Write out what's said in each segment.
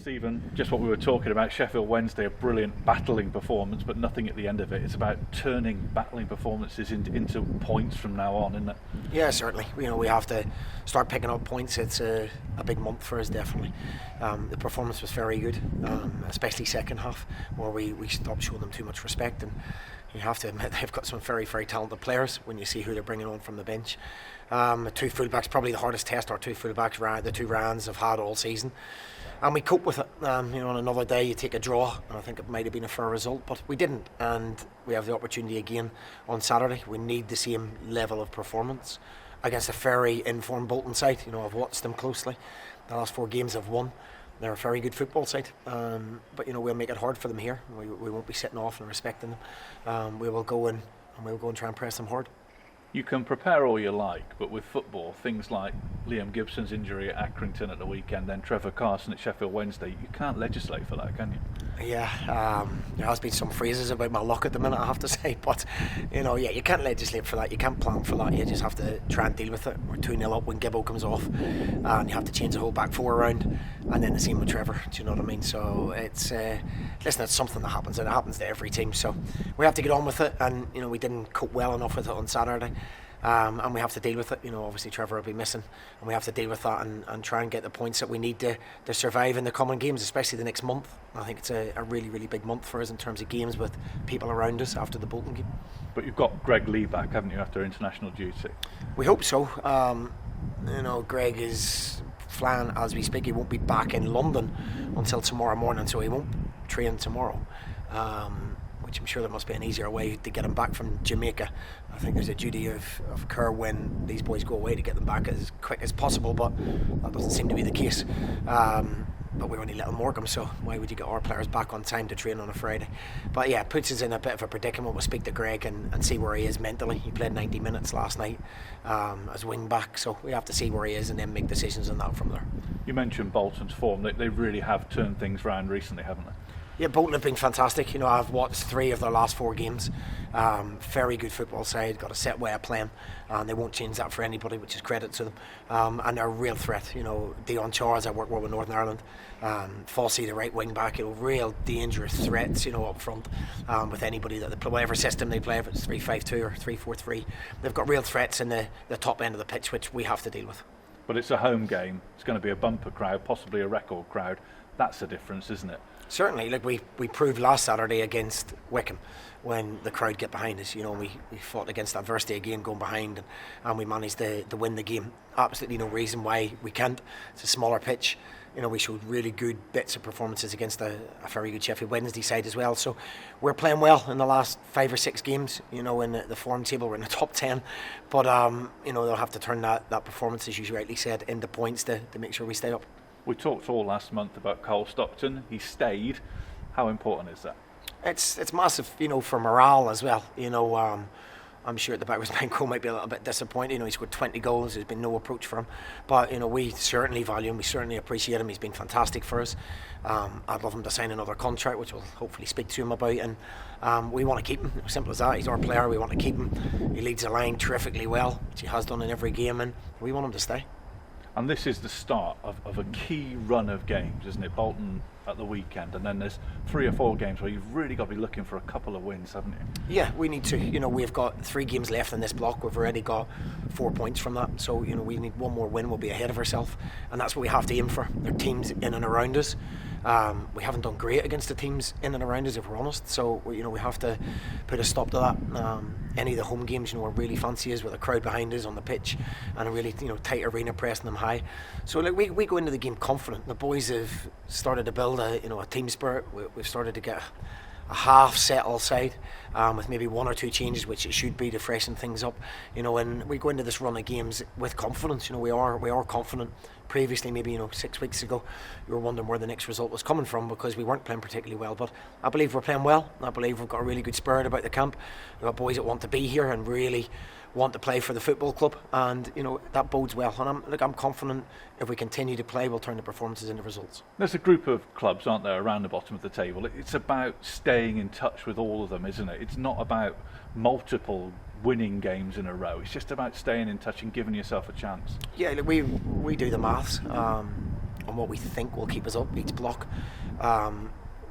Stephen, just what we were talking about, Sheffield Wednesday, a brilliant battling performance, but nothing at the end of it. It's about turning battling performances into points from now on, isn't it? Yeah, certainly. We have to start picking up points. It's a big month for us, definitely. The performance was very good, especially second half, where we stopped showing them too much respect. And you have to admit they've got some very, very talented players when you see who they're bringing on from the bench. The two fullbacks, probably the hardest test our two fullbacks, the two Rans have had all season. And we cope with it. On another day you take a draw, and I think it might have been a fair result, but we didn't. And we have the opportunity again on Saturday. We need the same level of performance against a very informed Bolton side. I've watched them closely. The last 4 games have won. They're a very good football side, but we'll make it hard for them here. We won't be sitting off and respecting them. We will go in and we'll go and try and press them hard. You can prepare all you like, but with football, things like Liam Gibson's injury at Accrington at the weekend, then Trevor Carson at Sheffield Wednesday, you can't legislate for that, can you? Yeah, there has been some phrases about my luck at the minute, I have to say, but you can't legislate for that, you can't plan for that, you just have to try and deal with it. We're 2-0 up when Gibbo comes off, and you have to change the whole back 4 around, and then the same with Trevor, do you know what I mean? So it's something that happens, and it happens to every team, so we have to get on with it, and we didn't cope well enough with it on Saturday. And we have to deal with it. Obviously Trevor will be missing, and we have to deal with that and try and get the points that we need to survive in the coming games, especially the next month. I think it's a really, really big month for us in terms of games with people around us after the Bolton game. But you've got Greg Lee back, haven't you, after international duty? We hope so. Greg is flying as we speak. He won't be back in London until tomorrow morning, so he won't train tomorrow. Which I'm sure there must be an easier way to get him back from Jamaica. I think there's a duty of care when these boys go away to get them back as quick as possible, but that doesn't seem to be the case. But we're only little Morecambe, so why would you get our players back on time to train on a Friday? But yeah, it puts us in a bit of a predicament. We'll speak to Greg and see where he is mentally. He played 90 minutes last night as wing back, so we have to see where he is and then make decisions on that from there. You mentioned Bolton's form. They really have turned things around recently, haven't they? Yeah, Bolton have been fantastic. I've watched 3 of their last 4 games. Very good football side, got a set way of playing, and they won't change that for anybody, which is credit to them. And they're a real threat. Dion Charles, I work well with Northern Ireland. Fossey, the right wing back, real dangerous threats, up front with anybody that they play, whatever system they play, if it's 3-5-2 or 3-4-3. They've got real threats in the top end of the pitch, which we have to deal with. But it's a home game. It's going to be a bumper crowd, possibly a record crowd. That's the difference, isn't it? Certainly, we proved last Saturday against Wycombe when the crowd get behind us. We fought against adversity again, going behind, and we managed to win the game. Absolutely no reason why we can't. It's a smaller pitch. We showed really good bits of performances against a very good Sheffield Wednesday side as well. So we're playing well in the last 5 or 6 games. In the form table, we're in the top 10. But they'll have to turn that performance, as you rightly said, into points to make sure we stay up. We talked all last month about Cole Stockton. He stayed. How important is that? It's massive, for morale as well. I'm sure at the back of his mind, Cole might be a little bit disappointed. He scored 20 goals. There's been no approach for him. But, we certainly value him. We certainly appreciate him. He's been fantastic for us. I'd love him to sign another contract, which we'll hopefully speak to him about. And we want to keep him. Simple as that. He's our player. We want to keep him. He leads the line terrifically well, which he has done in every game. And we want him to stay. And this is the start of a key run of games, isn't it? Bolton at the weekend, and then there's 3 or 4 games where you've really got to be looking for a couple of wins, haven't you? Yeah, we need to. We've got 3 games left in this block. We've already got 4 points from that. So, we need one more win. We'll be ahead of ourselves. And that's what we have to aim for. There are teams in and around us. We haven't done great against the teams in and around us, if we're honest. So, we have to put a stop to that. Any of the home games, we really fancy us with a crowd behind us on the pitch and a really, tight arena pressing them high. So, we go into the game confident. The boys have started to build a team spirit. We've started to get a half settled side with maybe 1 or 2 changes, which it should be to freshen things up. And we go into this run of games with confidence. We are confident. Previously, maybe 6 weeks ago, you were wondering where the next result was coming from because we weren't playing particularly well. But I believe we're playing well. I believe we've got a really good spirit about the camp. We've got boys that want to be here and really want to play for the football club, and that bodes well. And I'm confident if we continue to play, we'll turn the performances into results. There's a group of clubs, aren't there, around the bottom of the table. It's about staying in touch with all of them, isn't it? It's not about multiple winning games in a row. It's just about staying in touch and giving yourself a chance. Yeah, we do the maths. on what we think will keep us up each block.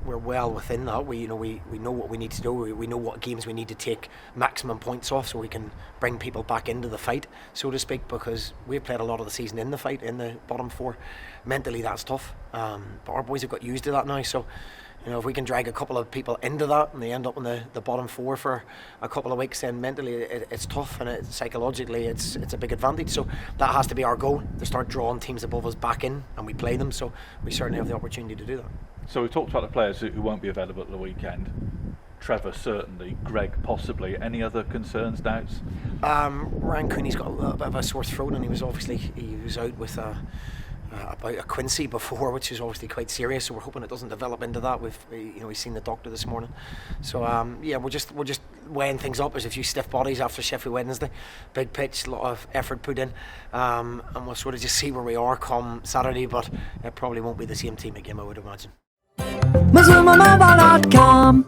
We're well within that. We know what we need to do. We know what games we need to take maximum points off, so we can bring people back into the fight, so to speak. Because we've played a lot of the season in the fight, in the bottom four. Mentally, that's tough. But our boys have got used to that now. So, if we can drag a couple of people into that and they end up in the bottom four for a couple of weeks, then mentally it's tough, and psychologically it's a big advantage. So that has to be our goal, to start drawing teams above us back in, and we play them. So we certainly have the opportunity to do that. So we talked about the players who won't be available at the weekend. Trevor certainly, Greg possibly. Any other concerns, doubts? Ryan Cooney's got a little bit of a sore throat, and he was out with about a quinsy before, which is obviously quite serious. So we're hoping it doesn't develop into that. We've seen the doctor this morning. So we're just weighing things up. There's a few stiff bodies after Sheffield Wednesday, big pitch, a lot of effort put in, and we'll sort of just see where we are come Saturday. But it probably won't be the same team again, I would imagine. Mazuma.com